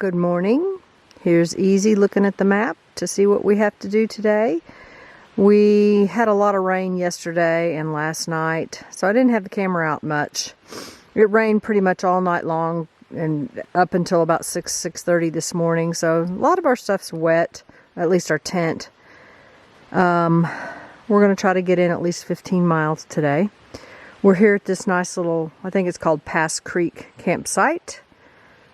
Good morning. Here's Easy looking at the map to see what we have to do today. We had a lot of rain yesterday and last night, so I didn't have the camera out much. It rained pretty much all night long and up until about 6:30 this morning, so a lot of our stuff's wet, at least our tent. We're going to try to get in at least 15 miles today. We're here at this nice little, I think it's called Pass Creek campsite.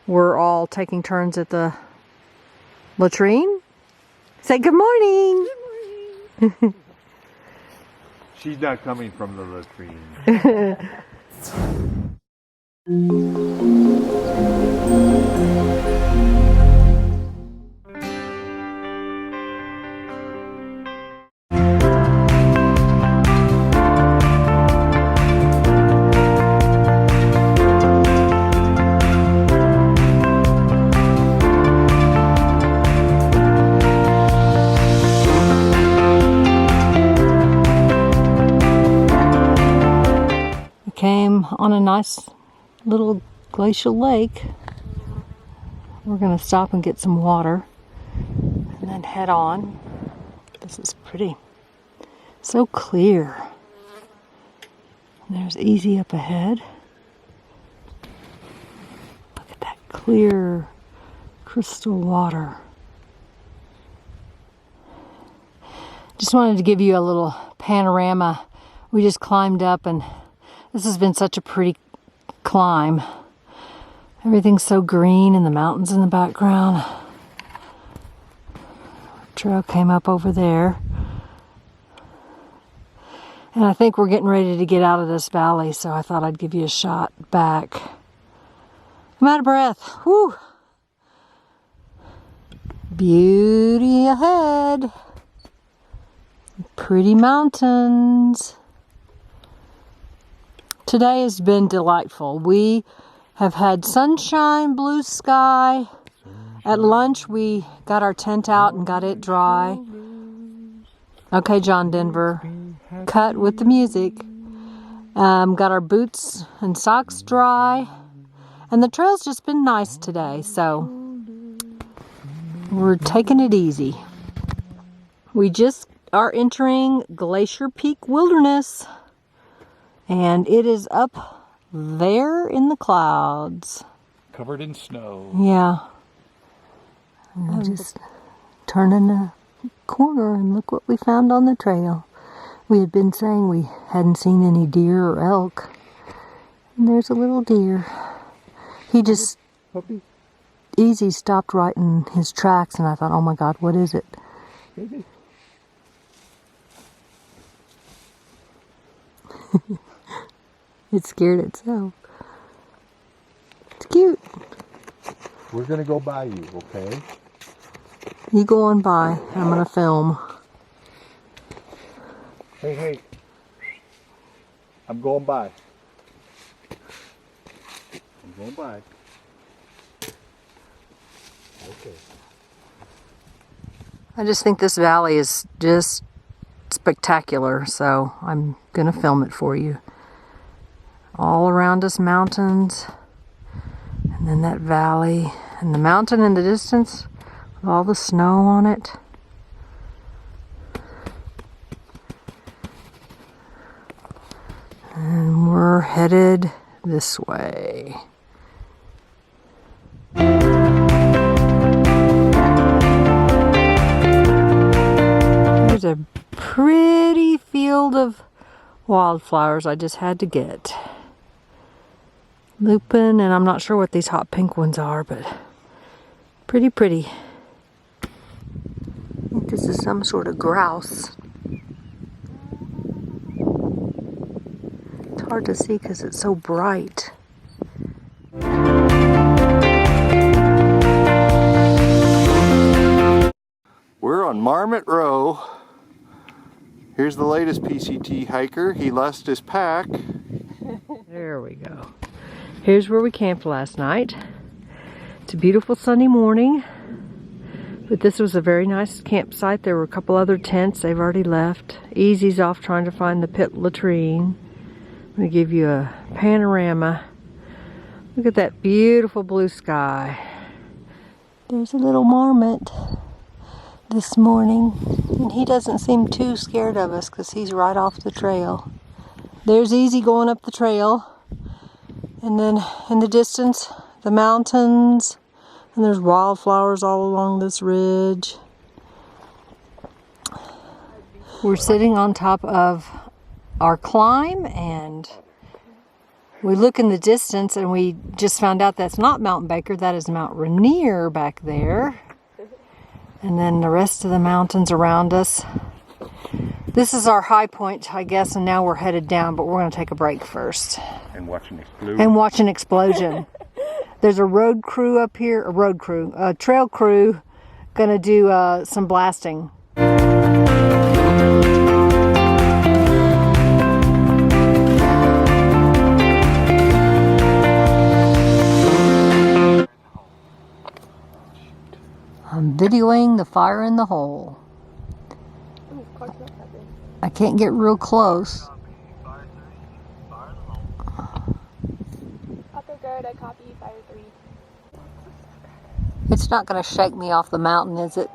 We're all taking turns at the latrine. Say good morning. Good morning. She's not coming from the latrine. Came on a nice little glacial lake. We're going to stop and get some water and then head on. This is pretty. So clear. And there's Easy up ahead. Look at that clear crystal water. Just wanted to give you a little panorama. We just climbed up and this has been such a pretty climb. Everything's so green and the mountains in the background. Trail came up over there. And I think we're getting ready to get out of this valley, so I thought I'd give you a shot back. I'm out of breath. Whew. Beauty ahead. Pretty mountains. Today has been delightful. We have had sunshine, blue sky. At lunch, we got our tent out and got it dry. Okay, John Denver, cut with the music. Got our boots and socks dry. And the trail's just been nice today, so we're taking it easy. We just are entering Glacier Peak Wilderness. And it is up there in the clouds. Covered in snow. Yeah. And just turning the corner and look what we found on the trail. We had been saying we hadn't seen any deer or elk. And there's a little deer. He just, Easy stopped right in his tracks and I thought, oh my God, what is it? Baby. It scared itself. It's cute. We're going to go by you, okay? You go on by. I'm going to film. Hey, hey. I'm going by. I'm going by. Okay. I just think this valley is just spectacular, so I'm going to film it for you. All around us mountains, and then that valley, and the mountain in the distance with all the snow on it. And we're headed this way. There's a pretty field of wildflowers I just had to get. Lupin, and I'm not sure what these hot pink ones are, but pretty. I think this is some sort of grouse. It's hard to see because it's so bright. We're on Marmot Row. Here's the latest PCT hiker. He lost his pack. There we go. Here's where we camped last night. It's a beautiful sunny morning, but this was a very nice campsite. There were a couple other tents. They've already left. Easy's off trying to find the pit latrine. I'm going to give you a panorama. Look at that beautiful blue sky. There's a little marmot this morning, and he doesn't seem too scared of us because he's right off the trail. There's Easy going up the trail, and then in the distance, the mountains, and there's wildflowers all along this ridge. We're sitting on top of our climb, and we look in the distance, and we just found out that's not Mount Baker, that is Mount Rainier back there. And then the rest of the mountains around us. This is our high point, I guess, and now we're headed down, but we're going to take a break first. And watch an explosion. And watch an explosion. There's a road crew up here, a trail crew, going to do some blasting. I'm videoing the fire in the hole. I can't get real close. Upper guard, I copy, fire 3. It's not going to shake me off the mountain, is it?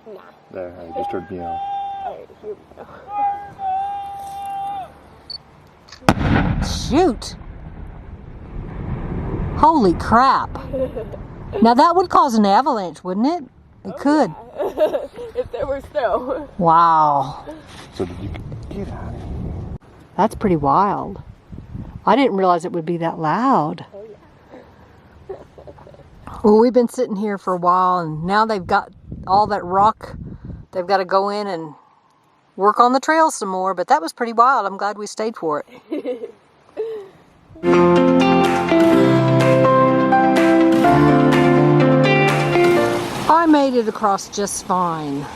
Nah. There, I just heard meow. Alright, here we go. Shoot! Holy crap! Now that would cause an avalanche, wouldn't it? It could. Yeah. If there were snow. Wow. So did you get out of here? That's pretty wild. I didn't realize it would be that loud. Oh yeah. Well, we've been sitting here for a while, and now they've got all that rock. They've got to go in and work on the trail some more, but that was pretty wild. I'm glad we stayed for it. I made it across just fine.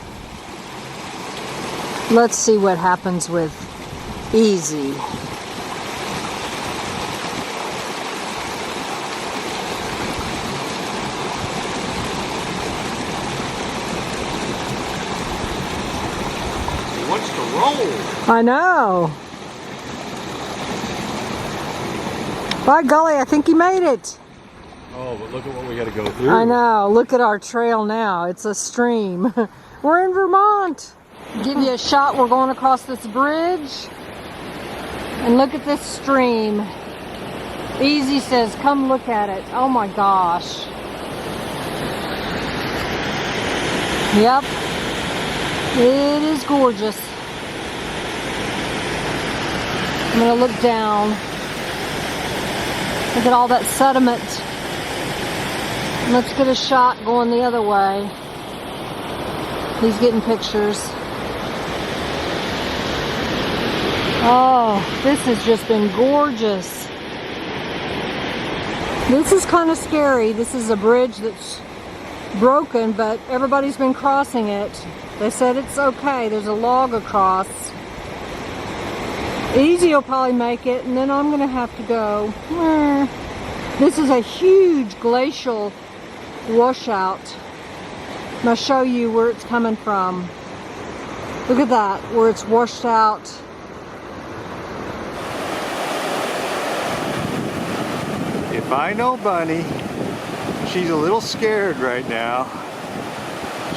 Let's see what happens with Easy. What's the roll? I know. By golly, I think he made it. Oh, but look at what we got to go through. I know. Look at our trail now. It's a stream. We're in Vermont. Give you a shot. We're going across this bridge. And look at this stream. Easy says, come look at it. Oh my gosh. Yep. It is gorgeous. I'm going to look down. Look at all that sediment. Let's get a shot going the other way. He's getting pictures. Oh, this has just been gorgeous. This is kind of scary. This is a bridge that's broken, but everybody's been crossing it. They said it's okay. There's a log across. Easy will probably make it, and then I'm going to have to go. This is a huge glacial washout. I'll show you where it's coming from. Look at that, where it's washed out. If I know Bunny, she's a little scared right now.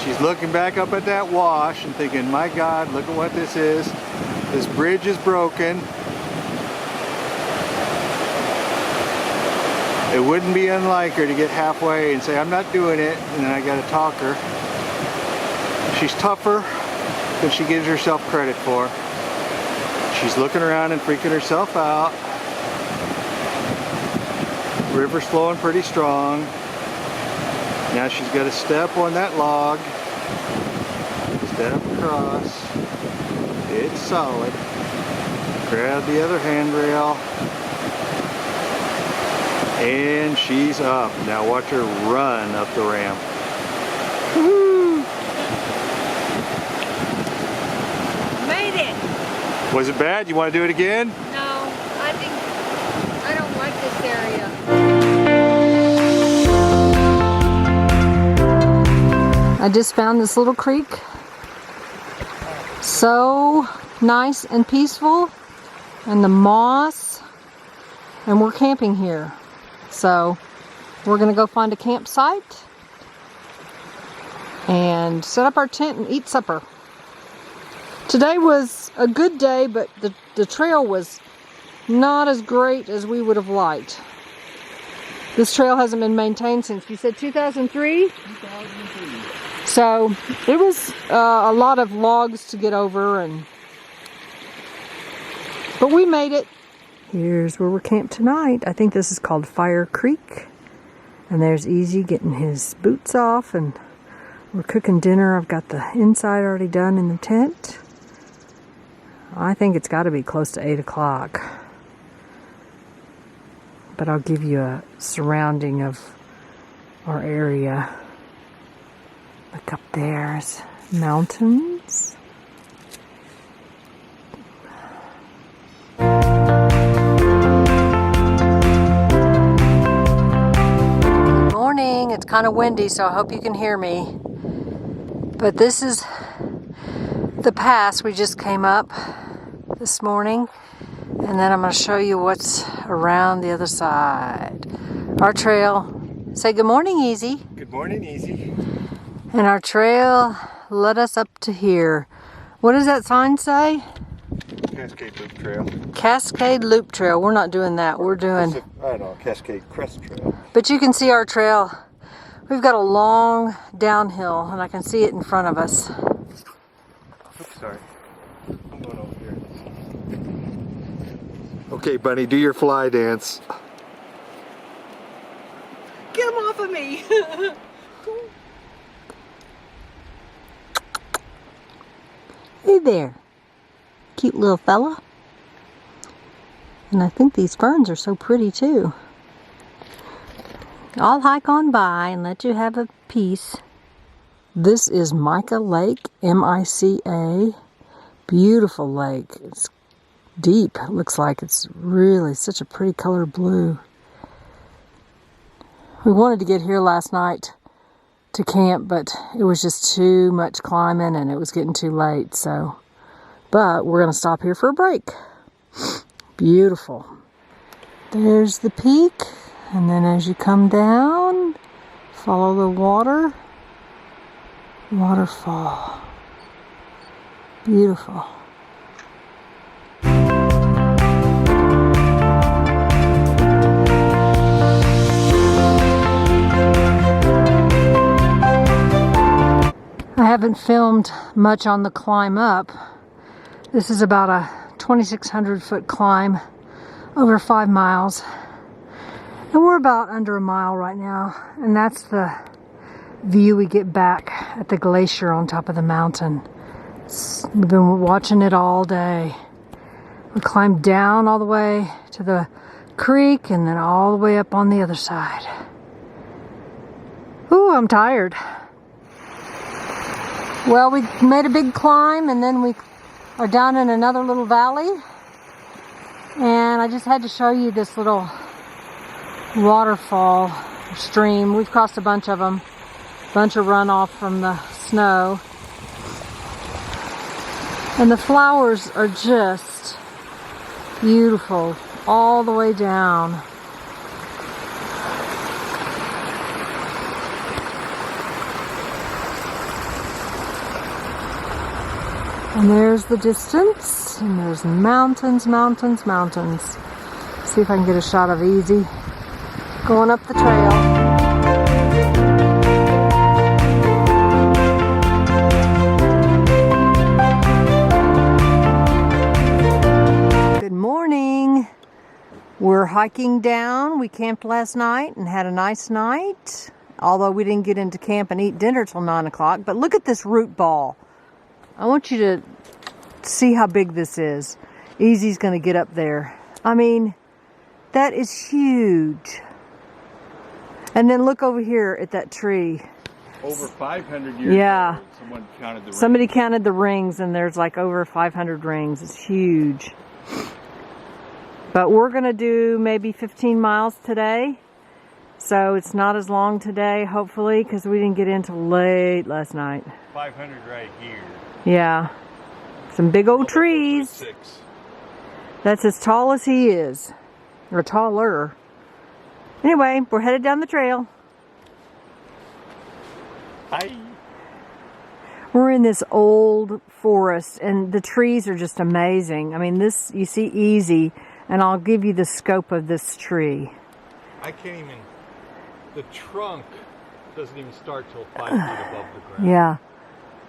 She's looking back up at that wash and thinking, my God, look at what this is. This bridge is broken. It wouldn't be unlike her to get halfway and say, I'm not doing it, and then I gotta talk her. She's tougher than she gives herself credit for. She's looking around and freaking herself out. River's flowing pretty strong. Now she's got to step on that log. Step across. It's solid. Grab the other handrail. And she's up. Now watch her run up the ramp. Woo-hoo! Made it! Was it bad? You want to do it again? No, I don't like this area. I just found this little creek. So nice and peaceful. And the moss. And we're camping here. So we're going to go find a campsite and set up our tent and eat supper. Today was a good day, but the trail was not as great as we would have liked. This trail hasn't been maintained since, you said 2003? 2003. So it was a lot of logs to get over, but we made it. Here's where we're camped tonight. I think this is called Fire Creek. And there's Easy getting his boots off, and we're cooking dinner. I've got the inside already done in the tent. I think it's got to be close to 8 o'clock. But I'll give you a surrounding of our area. Look up there's mountains. Good morning. It's kind of windy, so I hope you can hear me. But this is the pass we just came up this morning. And then I'm going to show you what's around the other side. Our trail, say good morning, Easy. Good morning, Easy. And our trail led us up to here. What does that sign say? Cascade Loop Trail. Cascade Loop Trail. We're not doing that. We're doing... I know, Cascade Crest Trail. But you can see our trail. We've got a long downhill, and I can see it in front of us. Oops, sorry. I'm going over here. Okay, Bunny, do your fly dance. Get him off of me! Hey there, cute little fella. And I think these ferns are so pretty too. I'll hike on by and let you have a piece. This is Mica Lake, M-I-C-A. Beautiful lake. It's deep. It looks like it's really such a pretty color blue. We wanted to get here last night to camp, but it was just too much climbing and it was getting too late. So, but we're going to stop here for a break. Beautiful. There's the peak, and then as you come down, follow the waterfall. Beautiful. I haven't filmed much on the climb up. This is about a 2,600 foot climb over 5 miles. And we're about under a mile right now. And that's the view we get back at the glacier on top of the mountain. We've been watching it all day. We climbed down all the way to the creek and then all the way up on the other side. Ooh, I'm tired. Well, we made a big climb and then we are down in another little valley. And I just had to show you this little waterfall stream. We've crossed a bunch of them. A bunch of runoff from the snow. And the flowers are just beautiful all the way down. And there's the distance, and there's mountains, mountains, mountains. See if I can get a shot of Easy going up the trail. Good morning. We're hiking down. We camped last night and had a nice night, although we didn't get into camp and eat dinner till 9 o'clock. But look at this root ball. I want you to see how big this is. Easy's going to get up there. I mean, that is huge. And then look over here at that tree. Over 500 years yeah. old, someone counted the rings. Somebody counted the rings, and there's like over 500 rings. It's huge. But we're going to do maybe 15 miles today. So it's not as long today, hopefully, because we didn't get in till late last night. 500 right here. Yeah. Some big old trees. 6. That's as tall as he is. Or taller. Anyway, we're headed down the trail. Hi. We're in this old forest, and the trees are just amazing. I mean, this, you see easy, and I'll give you the scope of this tree. I can't even, the trunk doesn't even start till 5 feet above the ground. Yeah,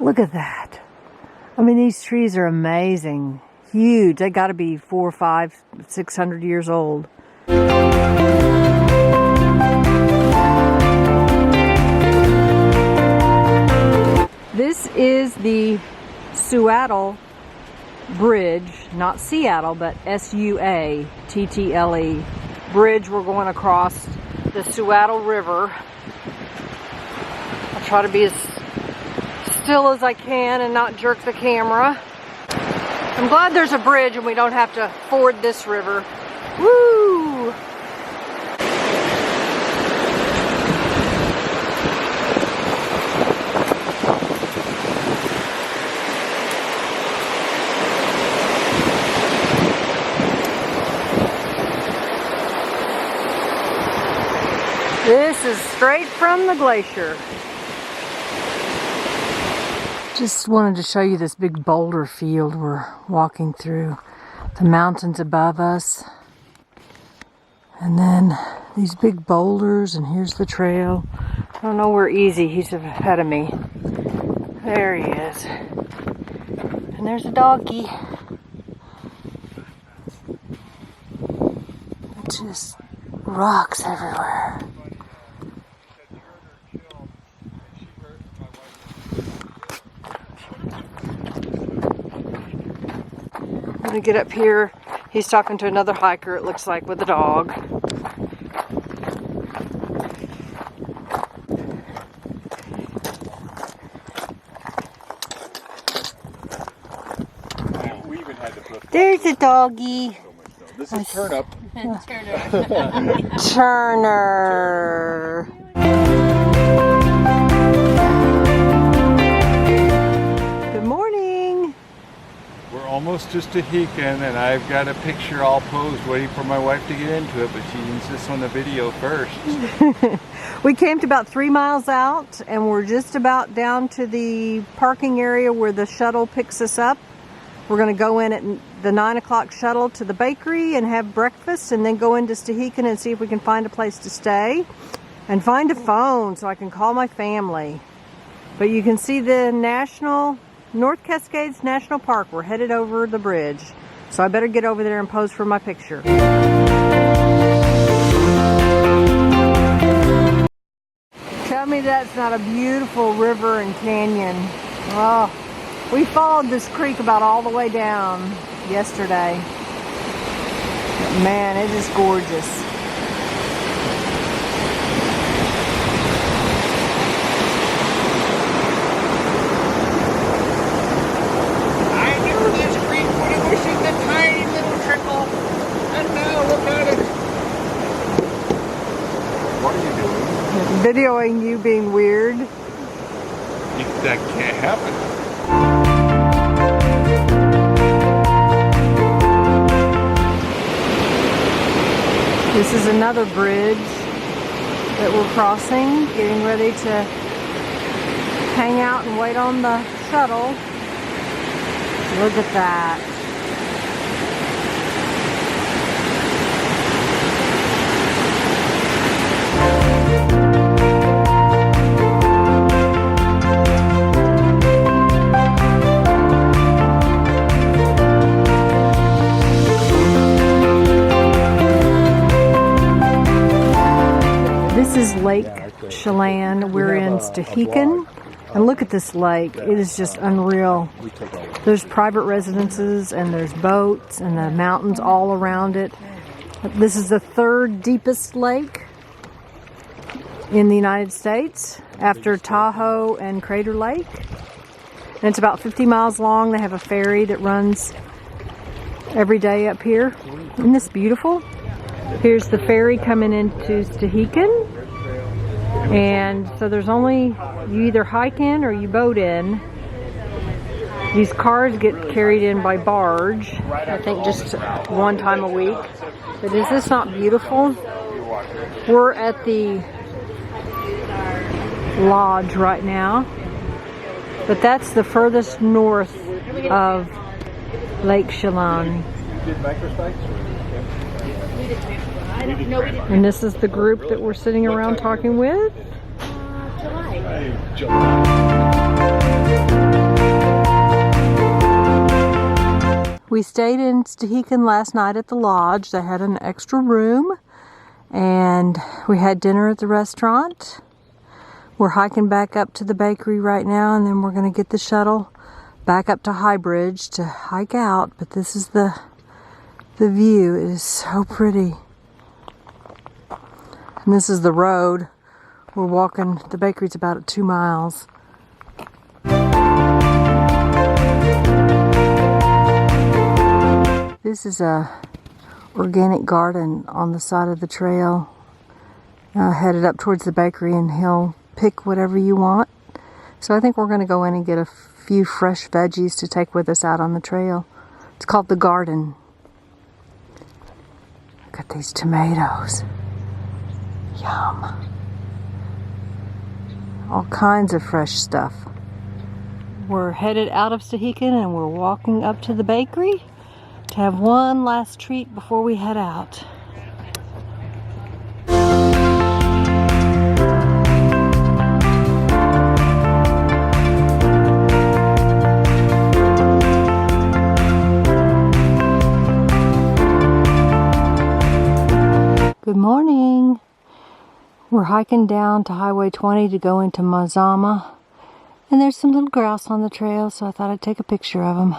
look at that. I mean, these trees are amazing, huge. They got to be 400, 500, 600 years old. This is the Suattle Bridge, not Seattle, but S-U-A-T-T-L-E bridge. We're going across the Suattle River. I'll try to be as still as I can and not jerk the camera. I'm glad there's a bridge and we don't have to ford this river. Woo! This is straight from the glacier. Just wanted to show you this big boulder field we're walking through. The mountains above us. And then these big boulders, and here's the trail. I don't know where Easy, he's ahead of me. There he is. And there's a doggy. Just rocks everywhere. I'm gonna get up here. He's talking to another hiker, it looks like, with a dog. We even had to put There's a doggy. This is Turnip. Turner. Good morning. We're almost to Stehekin, and I've got a picture all posed waiting for my wife to get into it, but she insists on the video first. We camped about 3 miles out, and we're just about down to the parking area where the shuttle picks us up. We're going to go in at the 9 o'clock shuttle to the bakery and have breakfast, and then go into Stehekin and see if we can find a place to stay and find a phone so I can call my family. But you can see the North Cascades National Park. We're headed over the bridge, so I better get over there and pose for my picture. Tell me that's not a beautiful river and canyon. Oh. We followed this creek about all the way down yesterday. Man, it is gorgeous. I knew this creek when it was just a tiny little trickle. And now look at it. What are you doing? Videoing you being weird. That can't happen. This is another bridge that we're crossing, getting ready to hang out and wait on the shuttle. Look at that. This is Lake Chelan. We're in Stehekin, and look at this lake. It is just unreal. There's private residences, and there's boats, and the mountains all around it. This is the third deepest lake in the United States after Tahoe and Crater Lake. And it's about 50 miles long. They have a ferry that runs every day up here. Isn't this beautiful? Here's the ferry coming into Stehekin. And so there's only, you either hike in or you boat in. These cars get carried in by barge, I think just one time a week. But is this not beautiful? We're at the lodge right now. But that's the furthest north of Lake Chelan. And this is the group that we're sitting around talking with. We stayed in Stehekin last night at the lodge. They had an extra room, and we had dinner at the restaurant. We're hiking back up to the bakery right now, and then we're going to get the shuttle back up to High Bridge to hike out. But this is the view. It is so pretty. And this is the road. We're walking, the bakery's about 2 miles. This is a organic garden on the side of the trail. Headed up towards the bakery, and he'll pick whatever you want. So I think we're going to go in and get a few fresh veggies to take with us out on the trail. It's called the garden. Look at these tomatoes. Yum. All kinds of fresh stuff. We're headed out of Stehekin and we're walking up to the bakery to have one last treat before we head out. Good morning. We're hiking down to Highway 20 to go into Mazama. And there's some little grouse on the trail, so I thought I'd take a picture of them.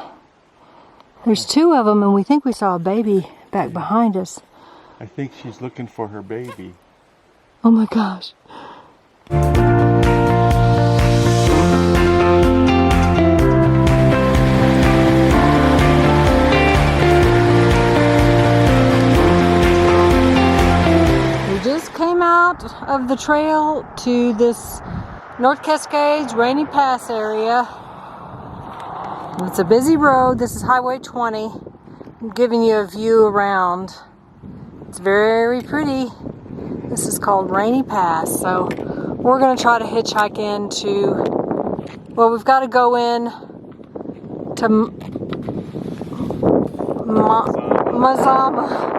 There's 2 of them, and we think we saw a baby back behind us. I think she's looking for her baby. Oh my gosh. Came out of the trail to this North Cascades Rainy Pass area. It's a busy road. This is Highway 20. I'm giving you a view around. It's very pretty. This is called Rainy Pass. So we're going to try to hitchhike into, well, we've got to go in to Mazama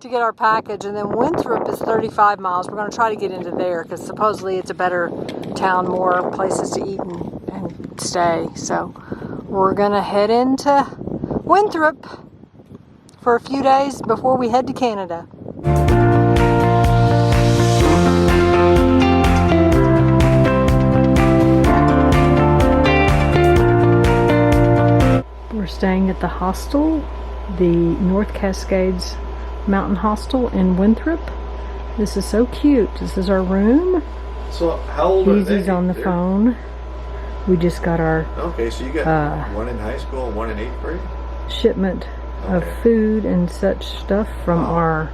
to get our package, and then Winthrop is 35 miles. We're going to try to get into there because supposedly it's a better town, more places to eat and stay. So we're going to head into Winthrop for a few days before we head to Canada. We're staying at the hostel, the North Cascades Mountain Hostel in Winthrop. This is so cute. This is our room. So how old are they? Easy's on the phone. We just got our Okay, so you got one in high school and one in 8th grade? shipment of food and such stuff from our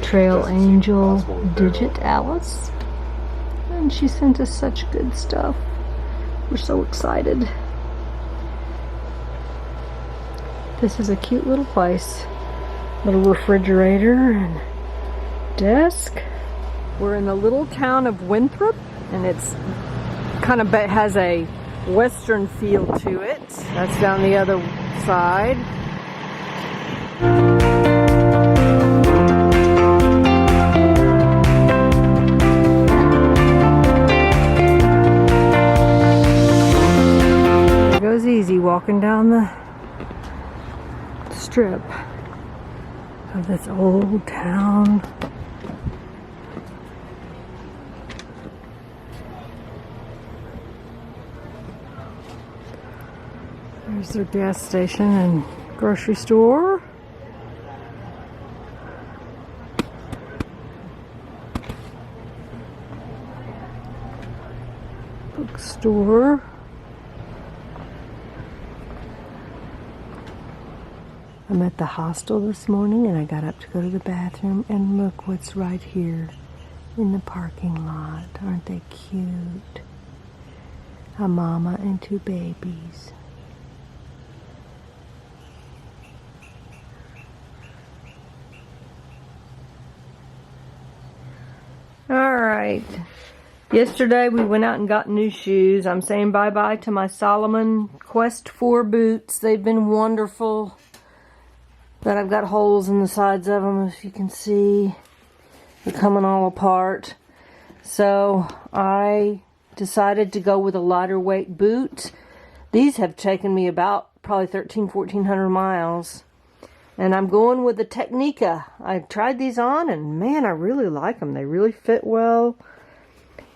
trail angel Digit Alice. And she sent us such good stuff. We're so excited. This is a cute little place. Little refrigerator and desk. We're in the little town of Winthrop, and it's kind of has a western feel to it. That's down the other side. There goes Easy walking down the strip of this old town. There's their gas station and grocery store. Bookstore. I'm at the hostel this morning and I got up to go to the bathroom, and look what's right here in the parking lot. Aren't they cute? A mama and 2 babies. All right, Yesterday we went out and got new shoes. I'm saying bye-bye to my Solomon Quest 4 boots. They've been wonderful. But I've got holes in the sides of them, as you can see. They're coming all apart. So I decided to go with a lighter weight boot. These have taken me about probably 1,400 miles. And I'm going with the Technica. I tried these on and man, I really like them. They really fit well.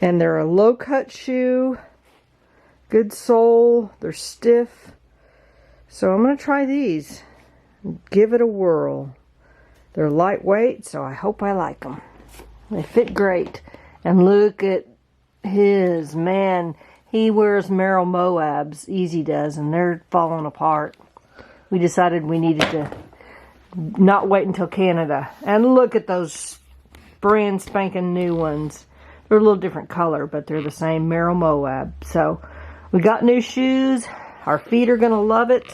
And they're a low cut shoe. Good sole. They're stiff. So I'm going to try these. Give it a whirl. They're lightweight, so I hope I like them. They fit great. And look at his, man. He wears Merrill Moabs. Easy does. And they're falling apart. We decided we needed to not wait until Canada. And look at those brand spanking new ones. They're a little different color, but they're the same Merrill Moab. So we got new shoes. Our feet are going to love it.